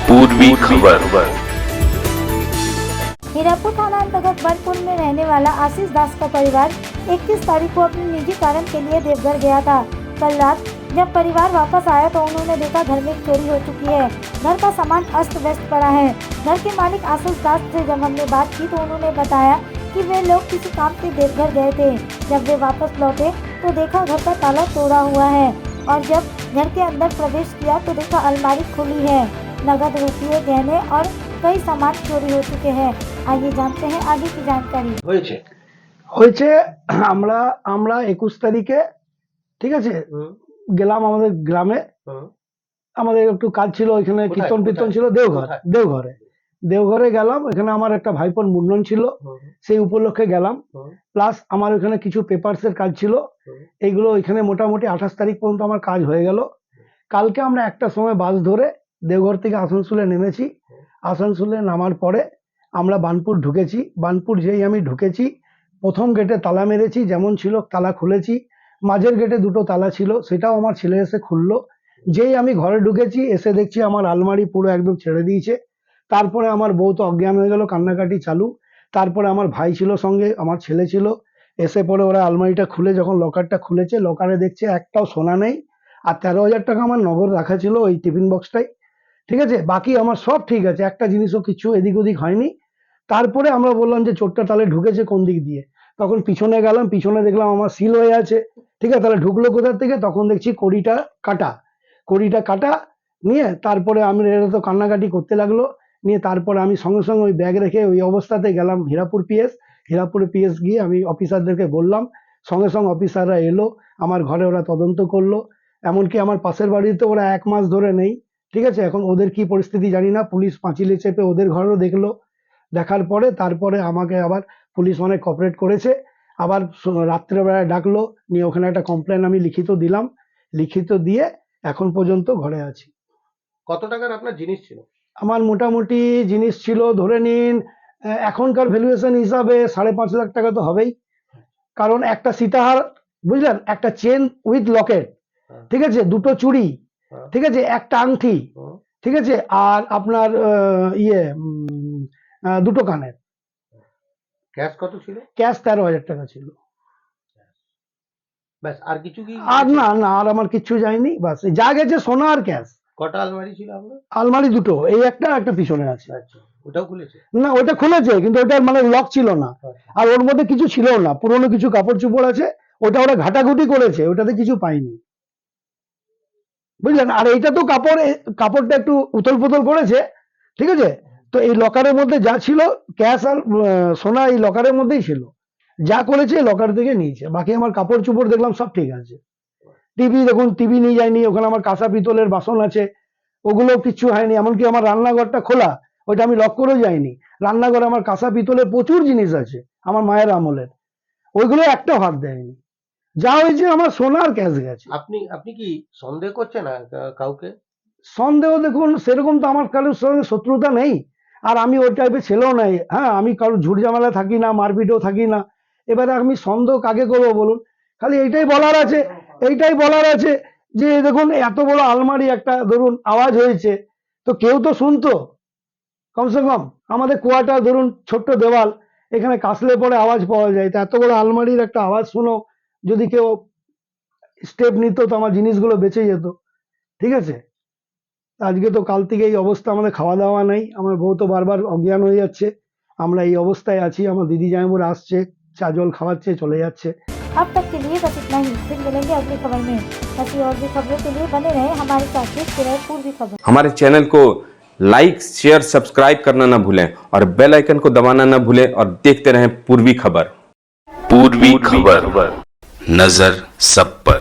पूर्वी खबर। हीरापुर थाना अंतर्गत बनपुर में रहने वाला आशीष दास का परिवार 21 तारीख को अपने निजी कारण के लिए देवघर गया था। कल रात जब परिवार वापस आया तो उन्होंने देखा घर में चोरी हो चुकी है। घर का सामान अस्त व्यस्त पड़ा है। घर के मालिक आशीष दास से जब हमने बात की तो उन्होंने बताया कि वे लोग किसी काम से देवघर गए थे। जब वे वापस लौटे तो देखा घर का ताला तोड़ा हुआ है और जब घर के अंदर प्रवेश किया तो देखा अलमारी खुली है। नगद रुपये, गहने और कई सामान चोरी हो चुके हैं। आइए जानते हैं आगे की जानकारी। হয়েছে আমরা আমরা 21 তারিখে ঠিক আছে গেলাম আমাদের গ্রামে। আমাদের একটু কাজ ছিল, ওইখানে কীর্তন ছিল দেওঘরে গেলাম। এখানে আমার একটা ভাইপোর মুন্ডন ছিল, সেই উপলক্ষে গেলাম। প্লাস আমার ওইখানে কিছু পেপারসের কাজ ছিল, এইগুলো ওইখানে মোটামুটি 28 তারিখ পর্যন্ত আমার কাজ হয়ে গেল। কালকে আমরা একটা সময় বাস ধরে দেওঘর থেকে আসানসোলে নেমেছি। আসানসোলে নামার পরে আমরা বানপুর ঢুকেছি। বানপুর যেই আমি ঢুকেছি প্রথম গেটে তালা মেরেছি, যেমন ছিল তালা খুলেছি। মাঝের গেটে দুটো তালা ছিল, সেটাও আমার ছেলে এসে খুললো। যেই আমি ঘরে ঢুকেছি এসে দেখছি আমার আলমারি পুরো একদম ছেড়ে দিয়েছে। তারপরে আমার বউ তো অজ্ঞান হয়ে গেল, কান্নাকাটি চালু। তারপরে আমার ভাই ছিল সঙ্গে, আমার ছেলে ছিল। এসে পরে ওরা আলমারিটা খুলে যখন লকারটা খুলেছে, লকারে দেখছে একটাও সোনা নেই আর 13,000 টাকা আমার নগদ রাখা ছিল ওই টিফিন বক্সটাই। ঠিক আছে, বাকি আমার সব ঠিক আছে, একটা জিনিসও কিছু এদিক ওদিক হয়নি। তারপরে আমরা বললাম যে চোরটা তাহলে ঢুকেছে কোন দিক দিয়ে। তখন পিছনে গেলাম, পিছনে দেখলাম আমার সিল হয়ে আছে। ঠিক আছে, তাহলে ঢুকলো কোথা থেকে? তখন দেখছি কড়িটা কাটা নিয়ে তারপরে আমি এরা তো কান্নাকাটি করতে লাগলো। নিয়ে তারপরে আমি সঙ্গে সঙ্গে ওই ব্যাগ রেখে ওই অবস্থাতে গেলাম হিরাপুর পিএস গিয়ে আমি অফিসারদেরকে বললাম। সঙ্গে সঙ্গে অফিসাররা এলো, আমার ঘরে ওরা তদন্ত করলো। এমনকি আমার পাশের বাড়িতে ওরা 1 মাস ধরে নেই। ঠিক আছে, এখন ওদের কি পরিস্থিতি জানি না। পুলিশ পাঁচিলে চেপে ওদের ঘরেও দেখলো। দেখার পরে তারপরে আমাকে আবার পুলিশ অনেক কোঅপারেট করেছে। আবার রাত্রেবেলায় ডাকলো, নিয়ে ওখানে একটা কমপ্লেন আমি লিখিত দিলাম। লিখিত দিয়ে এখন পর্যন্ত ঘরে আছি। কত টাকার আপনার জিনিস ছিল? আমার মোটামুটি জিনিস ছিল ধরে নিন এখনকার ভ্যালুয়েশন হিসাবে 5.5 লাখ টাকা তো হবেই। কারণ একটা সীতাহার বুঝলেন, একটা চেন উইথ লকেট, ঠিক আছে, দুটো চুড়ি, ঠিক আছে, একটা আংটি, ঠিক আছে, আর আপনার দুটো কানের। ক্যাশ কত ছিল? ক্যাশ 13,000 টাকা ছিল। ব্যাস, আর কিছু কি? আর না আর আমার কিচ্ছু যায়নি, বাস যা গেছে সোনা আর ক্যাশ। কটা আলমারি ছিল আপনার? আলমারি দুটো, এই একটা পিছনে আছে। আচ্ছা, ওটাও খুলেছে? না, ওটা খুলেছে কিন্তু ওটা মানে লক ছিল না, আর ওর মধ্যে কিছু ছিল না, পুরনো কিছু কাপড় চোপড় আছে, ওটা ওরা ঘাটাঘুটি করেছে, ওটাতে কিছু পাইনি, বুঝলেন। আর এইটা তো কাপড়টা একটু উথল পুথল করেছে, ঠিক আছে। তো এই লকারের মধ্যে যা ছিল ক্যাশ আর সোনা এই লকারের মধ্যেই ছিল। যা করেছে লকার থেকে নিয়েছে, বাকি আমার কাপড় চোপড় দেখলাম সব ঠিক আছে। টিভি দেখুন, টিভি নিয়ে যায়নি, ওখানে আমার কাঁসা পিতলের বাসন আছে, ওগুলো কিচ্ছু হয়নি। এমনকি আমার রান্নাঘরটা খোলা, ওইটা আমি লক করেও যাইনি। রান্নাঘরে আমার কাঁসা পিতলের প্রচুর জিনিস আছে আমার মায়ের আমলের, ওইগুলো একটাও হাত দেয়নি। যা হয়েছে আমার সোনা আর ক্যাশ গেছে। আপনি কি সন্দেহ করছেন না কাউকে? সন্দেহ দেখুন সেরকম তো আমার কারোর সঙ্গে শত্রুতা নেই, আর আমি ওই টাইপের ছেলেও নাই। হ্যাঁ, আমি কারোর ঝুট ঝামেলা থাকি না, মারপিটও থাকি না। এবারে আমি সন্দেহ কাকে করবো বলুন? খালি এইটাই বলার আছে যে দেখুন এত বড় আলমারি, একটা ধরুন আওয়াজ হয়েছে তো কেউ তো শুনতো, কমসে কম আমাদের কোয়ার্টার ধরুন ছোট্ট দেওয়াল, এখানে কাশলে পরে আওয়াজ পাওয়া যায়, তো এত বড় আলমারির একটা আওয়াজ শুনো যদি কেউ স্টেপ নিত তো আমার জিনিসগুলো বেঁচে যেত। ঠিক আছে, আজকে তো কাল থেকে এই অবস্থা, আমাদের খাওয়া দাওয়া নাই, আমার বউ তো বারবার অজ্ঞান হয়ে যাচ্ছে, আমরা এই অবস্থায় আছি। আমার দিদি জামাইবাবুরা আসছে, চা জল খাওয়াচ্ছে, চলে যাচ্ছে। अब तक के लिए बस इतना ही, फिर मिलेंगे अगली खबर में। ऐसी और भी खबरों के लिए बने रहे हमारे साथ। देखते रहे पूर्वी खबर। हमारे चैनल को लाइक, शेयर, सब्सक्राइब करना ना भूलें और बेल आइकन को दबाना ना भूलें और देखते रहें पूर्वी खबर। पूर्वी खबर, नजर सब पर।